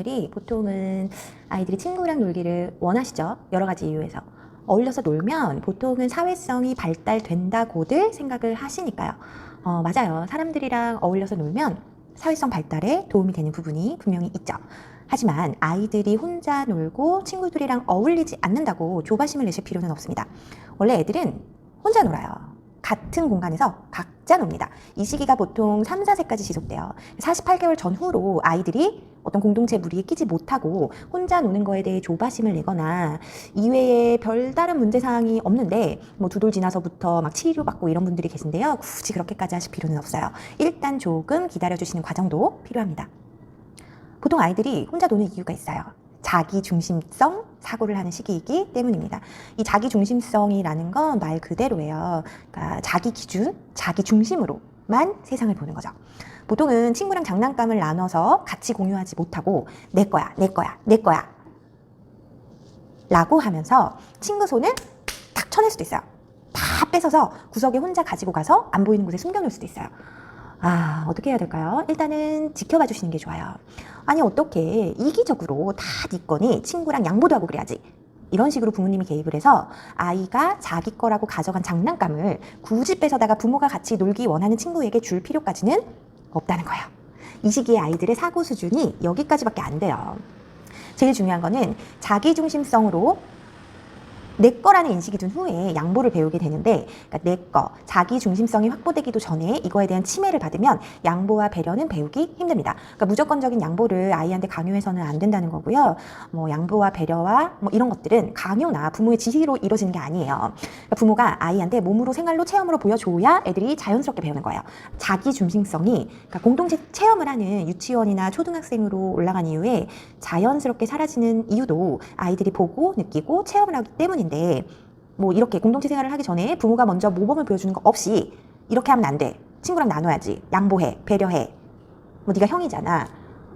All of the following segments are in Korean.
부모님들이 보통은 아이들이 친구랑 놀기를 원하시죠. 여러 가지 이유에서. 어울려서 놀면 보통은 사회성이 발달된다고들 생각을 하시니까요. 맞아요. 사람들이랑 어울려서 놀면 사회성 발달에 도움이 되는 부분이 분명히 있죠. 하지만 아이들이 혼자 놀고 친구들이랑 어울리지 않는다고 조바심을 내실 필요는 없습니다. 원래 애들은 혼자 놀아요. 같은 공간에서 각자 놉니다. 이 시기가 보통 3, 4세까지 지속돼요. 48개월 전후로 아이들이 어떤 공동체 무리에 끼지 못하고 혼자 노는 거에 대해 조바심을 내거나 이외에 별다른 문제사항이 없는데 뭐 2돌 지나서부터 막 치료받고 이런 분들이 계신데요. 굳이 그렇게까지 하실 필요는 없어요. 일단 조금 기다려주시는 과정도 필요합니다. 보통 아이들이 혼자 노는 이유가 있어요. 자기중심성 사고를 하는 시기이기 때문입니다. 이 자기중심성이라는 건 말 그대로예요. 그러니까 자기 기준, 자기 중심으로만 세상을 보는 거죠. 보통은 친구랑 장난감을 나눠서 같이 공유하지 못하고 내 거야, 내 거야, 내 거야 라고 하면서 친구 손을 탁 쳐낼 수도 있어요. 다 뺏어서 구석에 혼자 가지고 가서 안 보이는 곳에 숨겨놓을 수도 있어요. 어떻게 해야 될까요? 일단은 지켜봐 주시는 게 좋아요. 아니 어떻게 이기적으로 다 네 거니 친구랑 양보도 하고 그래야지. 이런 식으로 부모님이 개입을 해서 아이가 자기 거라고 가져간 장난감을 굳이 뺏어다가 부모가 같이 놀기 원하는 친구에게 줄 필요까지는 없다는 거예요. 이 시기에 아이들의 사고 수준이 여기까지밖에 안 돼요. 제일 중요한 거는 자기중심성으로 내 거라는 인식이 든 후에 양보를 배우게 되는데, 그러니까 내 거, 자기 중심성이 확보되기도 전에 이거에 대한 침해를 받으면 양보와 배려는 배우기 힘듭니다. 그러니까 무조건적인 양보를 아이한테 강요해서는 안 된다는 거고요. 뭐 양보와 배려와 뭐 이런 것들은 강요나 부모의 지시로 이루어지는 게 아니에요. 그러니까 부모가 아이한테 몸으로 생활로 체험으로 보여줘야 애들이 자연스럽게 배우는 거예요. 자기 중심성이 그러니까 공동체 체험을 하는 유치원이나 초등학생으로 올라간 이후에 자연스럽게 사라지는 이유도 아이들이 보고 느끼고 체험을 하기 때문입니다. 뭐 이렇게 공동체 생활을 하기 전에 부모가 먼저 모범을 보여주는 거 없이 이렇게 하면 안 돼. 친구랑 나눠야지. 양보해. 배려해. 뭐 네가 형이잖아.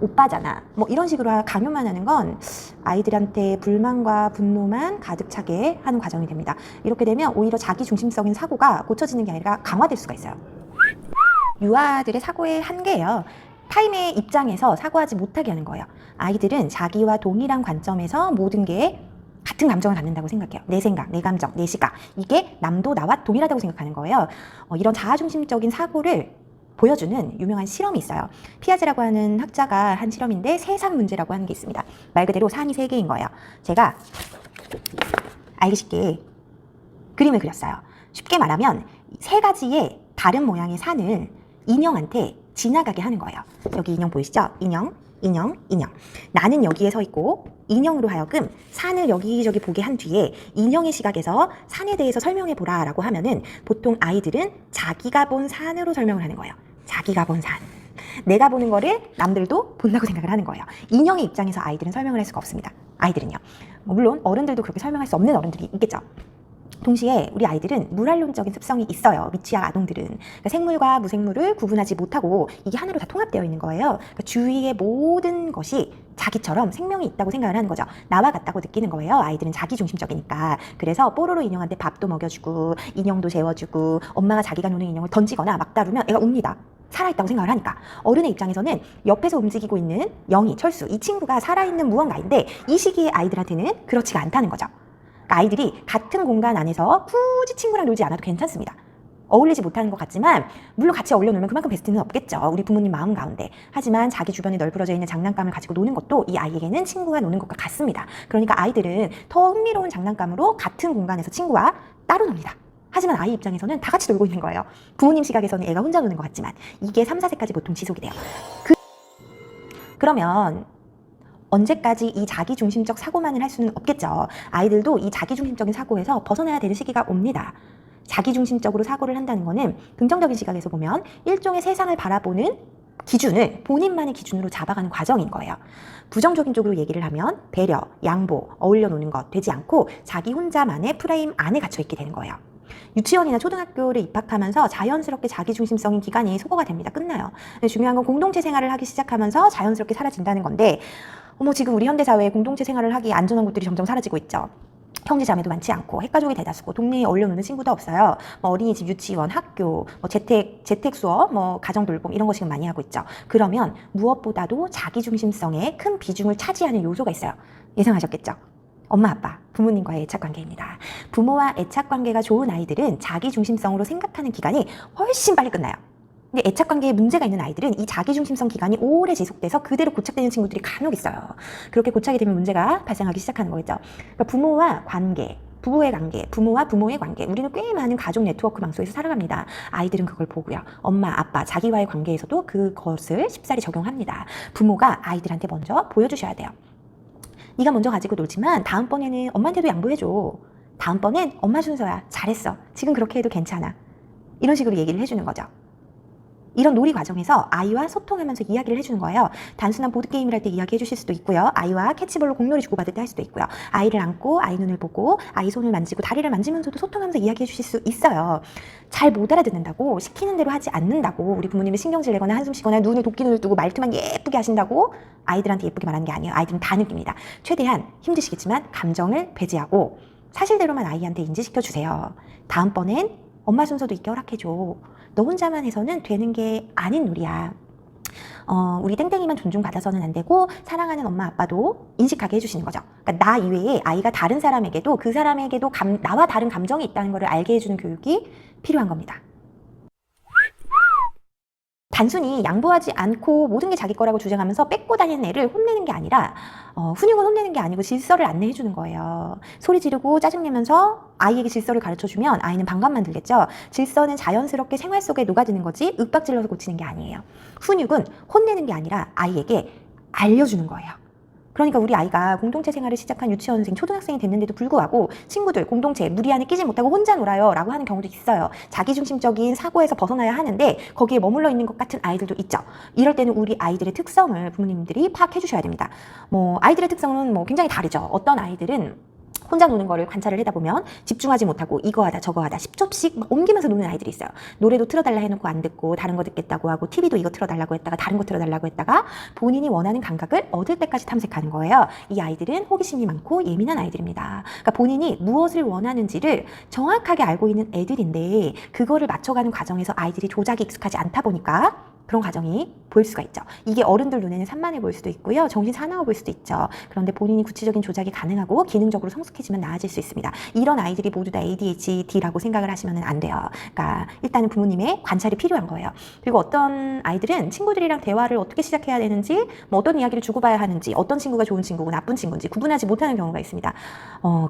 오빠잖아. 뭐 이런 식으로 강요만 하는 건 아이들한테 불만과 분노만 가득 차게 하는 과정이 됩니다. 이렇게 되면 오히려 자기 중심적인 사고가 고쳐지는 게 아니라 강화될 수가 있어요. 유아들의 사고의 한계예요. 타인의 입장에서 사고하지 못하게 하는 거예요. 아이들은 자기와 동일한 관점에서 모든 게 같은 감정을 갖는다고 생각해요. 내 생각, 내 감정, 내 시각. 이게 남도 나와 동일하다고 생각하는 거예요. 이런 자아중심적인 사고를 보여주는 유명한 실험이 있어요. 피아제라고 하는 학자가 한 실험인데 세상 문제라고 하는 게 있습니다. 말 그대로 산이 3개인 거예요. 제가 알기 쉽게 그림을 그렸어요. 쉽게 말하면 3가지의 다른 모양의 산을 인형한테 지나가게 하는 거예요. 여기 인형 보이시죠? 인형, 인형, 인형. 나는 여기에 서 있고 인형으로 하여금 산을 여기저기 보게 한 뒤에 인형의 시각에서 산에 대해서 설명해 보라 라고 하면은 보통 아이들은 자기가 본 산으로 설명을 하는 거예요. 자기가 본 산. 내가 보는 거를 남들도 본다고 생각을 하는 거예요. 인형의 입장에서 아이들은 설명을 할 수가 없습니다. 아이들은요. 물론 어른들도 그렇게 설명할 수 없는 어른들이 있겠죠. 동시에 우리 아이들은 물활론적인 습성이 있어요. 미취학 아동들은. 그러니까 생물과 무생물을 구분하지 못하고 이게 하나로 다 통합되어 있는 거예요. 그러니까 주위의 모든 것이 자기처럼 생명이 있다고 생각을 하는 거죠. 나와 같다고 느끼는 거예요. 아이들은 자기중심적이니까. 그래서 뽀로로 인형한테 밥도 먹여주고 인형도 재워주고 엄마가 자기가 노는 인형을 던지거나 막 다루면 애가 웁니다. 살아있다고 생각을 하니까. 어른의 입장에서는 옆에서 움직이고 있는 영희, 철수, 이 친구가 살아있는 무언가인데 이 시기에 아이들한테는 그렇지가 않다는 거죠. 아이들이 같은 공간 안에서 굳이 친구랑 놀지 않아도 괜찮습니다. 어울리지 못하는 것 같지만 물론 같이 어울려 놀면 그만큼 베스트는 없겠죠. 우리 부모님 마음 가운데. 하지만 자기 주변에 널브러져 있는 장난감을 가지고 노는 것도 이 아이에게는 친구와 노는 것과 같습니다. 그러니까 아이들은 더 흥미로운 장난감으로 같은 공간에서 친구와 따로 놉니다. 하지만 아이 입장에서는 다 같이 놀고 있는 거예요. 부모님 시각에서는 애가 혼자 노는 것 같지만 이게 3, 4세까지 보통 지속이 돼요. 그러면 언제까지 이 자기중심적 사고만을 할 수는 없겠죠. 아이들도 이 자기중심적인 사고에서 벗어나야 되는 시기가 옵니다. 자기중심적으로 사고를 한다는 거는 긍정적인 시각에서 보면 일종의 세상을 바라보는 기준을 본인만의 기준으로 잡아가는 과정인 거예요. 부정적인 쪽으로 얘기를 하면 배려, 양보, 어울려 노는 것 되지 않고 자기 혼자만의 프레임 안에 갇혀 있게 되는 거예요. 유치원이나 초등학교를 입학하면서 자연스럽게 자기중심성인 기간이 소거가 됩니다. 끝나요. 근데 중요한 건 공동체 생활을 하기 시작하면서 자연스럽게 사라진다는 건데 지금 우리 현대사회에 공동체 생활을 하기 안전한 곳들이 점점 사라지고 있죠. 형제 자매도 많지 않고 핵가족이 대다수고 동네에 어울려노는 친구도 없어요. 뭐 어린이집, 유치원, 학교, 뭐 재택 수업, 뭐 가정 돌봄 이런 거 지금 많이 하고 있죠. 그러면 무엇보다도 자기중심성에 큰 비중을 차지하는 요소가 있어요. 예상하셨겠죠? 엄마, 아빠, 부모님과의 애착관계입니다. 부모와 애착관계가 좋은 아이들은 자기중심성으로 생각하는 기간이 훨씬 빨리 끝나요. 근데 애착관계에 문제가 있는 아이들은 이 자기중심성 기간이 오래 지속돼서 그대로 고착되는 친구들이 간혹 있어요. 그렇게 고착이 되면 문제가 발생하기 시작하는 거겠죠. 그러니까 부모와 관계, 부부의 관계, 부모와 부모의 관계. 우리는 꽤 많은 가족 네트워크 망소에서 살아갑니다. 아이들은 그걸 보고요. 엄마, 아빠, 자기와의 관계에서도 그것을 쉽사리 적용합니다. 부모가 아이들한테 먼저 보여주셔야 돼요. 네가 먼저 가지고 놀지만 다음번에는 엄마한테도 양보해줘. 다음번엔 엄마 순서야. 잘했어. 지금 그렇게 해도 괜찮아. 이런 식으로 얘기를 해주는 거죠. 이런 놀이 과정에서 아이와 소통하면서 이야기를 해주는 거예요. 단순한 보드게임을 할 때 이야기해 주실 수도 있고요. 아이와 캐치볼로 공놀이 주고받을 때 할 수도 있고요. 아이를 안고 아이 눈을 보고 아이 손을 만지고 다리를 만지면서도 소통하면서 이야기해 주실 수 있어요. 잘 못 알아듣는다고, 시키는 대로 하지 않는다고, 우리 부모님이 신경질 내거나 한숨 쉬거나 눈을 도끼눈을 뜨고 말투만 예쁘게 하신다고 아이들한테 예쁘게 말하는 게 아니에요. 아이들은 다 느낍니다. 최대한 힘드시겠지만 감정을 배제하고 사실대로만 아이한테 인지시켜 주세요. 다음번엔 엄마 순서도 있게 허락해줘. 너 혼자만 해서는 되는 게 아닌 놀이야. 우리 땡땡이만 존중받아서는 안 되고 사랑하는 엄마 아빠도 인식하게 해주시는 거죠. 그러니까 나 이외에 아이가 다른 사람에게도 그 사람에게도 나와 다른 감정이 있다는 것을 알게 해주는 교육이 필요한 겁니다. 단순히 양보하지 않고 모든 게 자기 거라고 주장하면서 뺏고 다니는 애를 혼내는 게 아니라 훈육은 혼내는 게 아니고 질서를 안내해 주는 거예요. 소리 지르고 짜증내면서 아이에게 질서를 가르쳐주면 아이는 반감만 들겠죠. 질서는 자연스럽게 생활 속에 녹아드는 거지 윽박질러서 고치는 게 아니에요. 훈육은 혼내는 게 아니라 아이에게 알려주는 거예요. 그러니까 우리 아이가 공동체 생활을 시작한 유치원생, 초등학생이 됐는데도 불구하고 친구들, 공동체, 무리 안에 끼지 못하고 혼자 놀아요 라고 하는 경우도 있어요. 자기중심적인 사고에서 벗어나야 하는데 거기에 머물러 있는 것 같은 아이들도 있죠. 이럴 때는 우리 아이들의 특성을 부모님들이 파악해 주셔야 됩니다. 아이들의 특성은 굉장히 다르죠. 어떤 아이들은 혼자 노는 거를 관찰을 하다 보면 집중하지 못하고 이거 하다 저거 하다 10초씩 막 옮기면서 노는 아이들이 있어요. 노래도 틀어달라 해놓고 안 듣고 다른 거 듣겠다고 하고 TV도 이거 틀어달라고 했다가 다른 거 틀어달라고 했다가 본인이 원하는 감각을 얻을 때까지 탐색하는 거예요. 이 아이들은 호기심이 많고 예민한 아이들입니다. 그러니까 본인이 무엇을 원하는지를 정확하게 알고 있는 애들인데 그거를 맞춰가는 과정에서 아이들이 조작이 익숙하지 않다 보니까 그런 과정이 보일 수가 있죠. 이게 어른들 눈에는 산만해 보일 수도 있고요. 정신 사나워 보일 수도 있죠. 그런데 본인이 구체적인 조작이 가능하고 기능적으로 성숙해지면 나아질 수 있습니다. 이런 아이들이 모두 다 ADHD라고 생각을 하시면 안 돼요. 그러니까 일단은 부모님의 관찰이 필요한 거예요. 그리고 어떤 아이들은 친구들이랑 대화를 어떻게 시작해야 되는지, 어떤 이야기를 주고받아야 하는지, 어떤 친구가 좋은 친구고 나쁜 친구인지 구분하지 못하는 경우가 있습니다.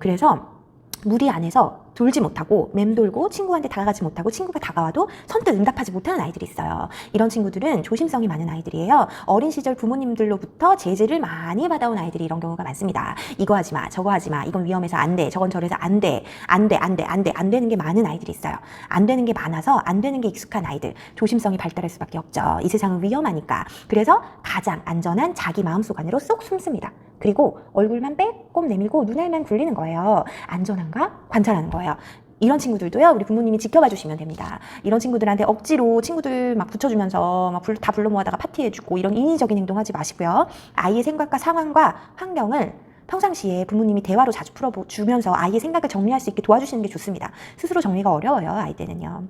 그래서 무리 안에서 돌지 못하고 맴돌고 친구한테 다가가지 못하고 친구가 다가와도 선뜻 응답하지 못하는 아이들이 있어요. 이런 친구들은 조심성이 많은 아이들이에요. 어린 시절 부모님들로부터 제재를 많이 받아온 아이들이 이런 경우가 많습니다. 이거 하지 마, 저거 하지 마, 이건 위험해서 안 돼, 저건 저래서 안 돼, 안 되는 게 많은 아이들이 있어요. 안 되는 게 많아서 안 되는 게 익숙한 아이들, 조심성이 발달할 수밖에 없죠. 이 세상은 위험하니까. 그래서 가장 안전한 자기 마음속 안으로 쏙 숨습니다. 그리고 얼굴만 빼꼼 내밀고 눈알만 굴리는 거예요. 안전한가? 관찰하는 거예요. 이런 친구들도요, 우리 부모님이 지켜봐 주시면 됩니다. 이런 친구들한테 억지로 친구들 막 붙여주면서 다 불러 모아다가 파티해주고 이런 인위적인 행동하지 마시고요. 아이의 생각과 상황과 환경을 평상시에 부모님이 대화로 자주 풀어주면서 아이의 생각을 정리할 수 있게 도와주시는 게 좋습니다. 스스로 정리가 어려워요, 아이 때는요.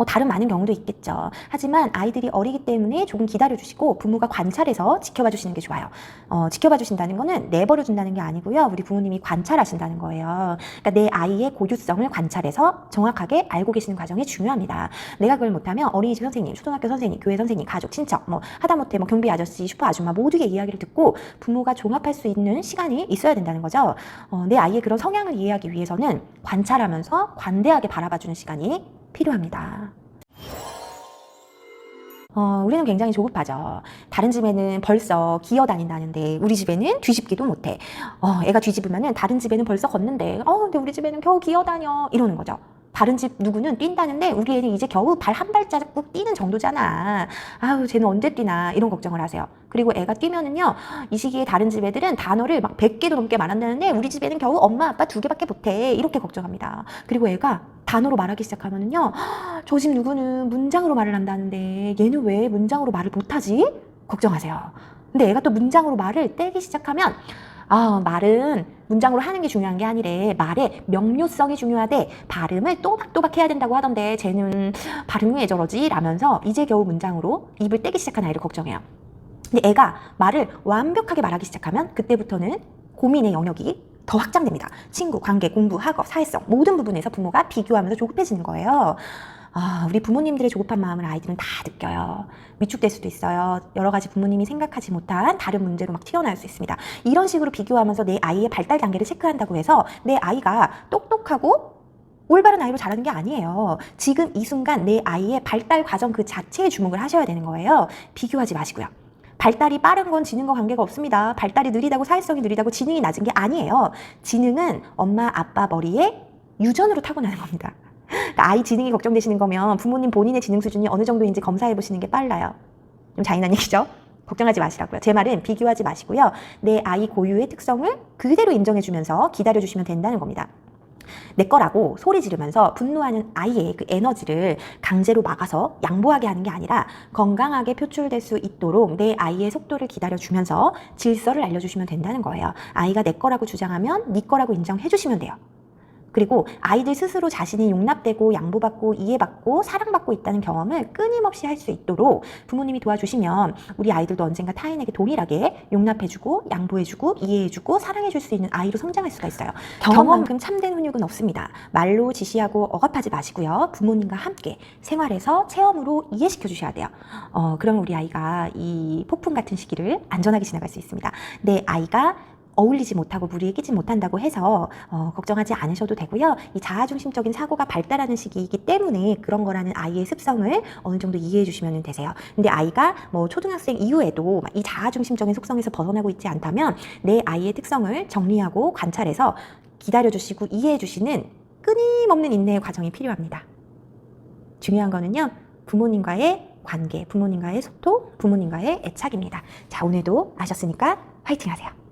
다른 많은 경우도 있겠죠. 하지만 아이들이 어리기 때문에 조금 기다려주시고 부모가 관찰해서 지켜봐 주시는 게 좋아요. 지켜봐 주신다는 거는 내버려 준다는 게 아니고요. 우리 부모님이 관찰하신다는 거예요. 그러니까 내 아이의 고유성을 관찰해서 정확하게 알고 계시는 과정이 중요합니다. 내가 그걸 못하면 어린이집 선생님, 초등학교 선생님, 교회 선생님, 가족, 친척, 하다못해 경비 아저씨, 슈퍼 아줌마 모두의 이야기를 듣고 부모가 종합할 수 있는 시간이 있어야 된다는 거죠. 내 아이의 그런 성향을 이해하기 위해서는 관찰하면서 관대하게 바라봐주는 시간이 필요합니다. 우리는 굉장히 조급하죠. 다른 집에는 벌써 기어다닌다는데 우리 집에는 뒤집기도 못해. 애가 뒤집으면은 다른 집에는 벌써 걷는데 근데 우리 집에는 겨우 기어다녀 이러는 거죠. 다른 집 누구는 뛴다는데 우리 애는 이제 겨우 발 한 발자국 뛰는 정도잖아. 아유, 쟤는 언제 뛰나 이런 걱정을 하세요. 그리고 애가 뛰면은요, 이 시기에 다른 집 애들은 단어를 막 100개도 넘게 말한다는데 우리 집에는 겨우 엄마 아빠 2개밖에 못해 이렇게 걱정합니다. 그리고 애가 단어로 말하기 시작하면은요, 저 집 누구는 문장으로 말을 한다는데 얘는 왜 문장으로 말을 못하지? 걱정하세요. 근데 애가 또 문장으로 말을 떼기 시작하면 말은 문장으로 하는 게 중요한 게 아니래. 말의 명료성이 중요하대. 발음을 또박또박 해야 된다고 하던데 쟤는 발음이 왜 저러지? 라면서 이제 겨우 문장으로 입을 떼기 시작한 아이를 걱정해요. 근데 애가 말을 완벽하게 말하기 시작하면 그때부터는 고민의 영역이 더 확장됩니다. 친구, 관계, 공부, 학업, 사회성 모든 부분에서 부모가 비교하면서 조급해지는 거예요. 우리 부모님들의 조급한 마음을 아이들은 다 느껴요. 위축될 수도 있어요. 여러 가지 부모님이 생각하지 못한 다른 문제로 막 튀어나올 수 있습니다. 이런 식으로 비교하면서 내 아이의 발달 단계를 체크한다고 해서 내 아이가 똑똑하고 올바른 아이로 자라는 게 아니에요. 지금 이 순간 내 아이의 발달 과정 그 자체에 주목을 하셔야 되는 거예요. 비교하지 마시고요. 발달이 빠른 건 지능과 관계가 없습니다. 발달이 느리다고 사회성이 느리다고 지능이 낮은 게 아니에요. 지능은 엄마, 아빠 머리에 유전으로 타고나는 겁니다. 그러니까 아이 지능이 걱정되시는 거면 부모님 본인의 지능 수준이 어느 정도인지 검사해 보시는 게 빨라요. 좀 잔인한 얘기죠? 걱정하지 마시라고요. 제 말은 비교하지 마시고요. 내 아이 고유의 특성을 그대로 인정해주면서 기다려주시면 된다는 겁니다. 내 거라고 소리 지르면서 분노하는 아이의 그 에너지를 강제로 막아서 양보하게 하는 게 아니라 건강하게 표출될 수 있도록 내 아이의 속도를 기다려주면서 질서를 알려주시면 된다는 거예요. 아이가 내 거라고 주장하면 네 거라고 인정해 주시면 돼요. 그리고 아이들 스스로 자신이 용납되고 양보받고 이해받고 사랑받고 있다는 경험을 끊임없이 할 수 있도록 부모님이 도와주시면 우리 아이들도 언젠가 타인에게 동일하게 용납해주고 양보해주고 이해해주고 사랑해줄 수 있는 아이로 성장할 수가 있어요. 경험만큼 참된 훈육은 없습니다. 말로 지시하고 억압하지 마시고요. 부모님과 함께 생활에서 체험으로 이해시켜 주셔야 돼요. 그러면 우리 아이가 이 폭풍 같은 시기를 안전하게 지나갈 수 있습니다. 내 아이가 어울리지 못하고 무리에 끼지 못한다고 해서 걱정하지 않으셔도 되고요. 이 자아중심적인 사고가 발달하는 시기이기 때문에 그런 거라는 아이의 습성을 어느 정도 이해해 주시면 되세요. 근데 아이가 뭐 초등학생 이후에도 이 자아중심적인 속성에서 벗어나고 있지 않다면 내 아이의 특성을 정리하고 관찰해서 기다려 주시고 이해해 주시는 끊임없는 인내의 과정이 필요합니다. 중요한 거는요. 부모님과의 관계, 부모님과의 소통, 부모님과의 애착입니다. 자, 오늘도 아셨으니까 화이팅 하세요.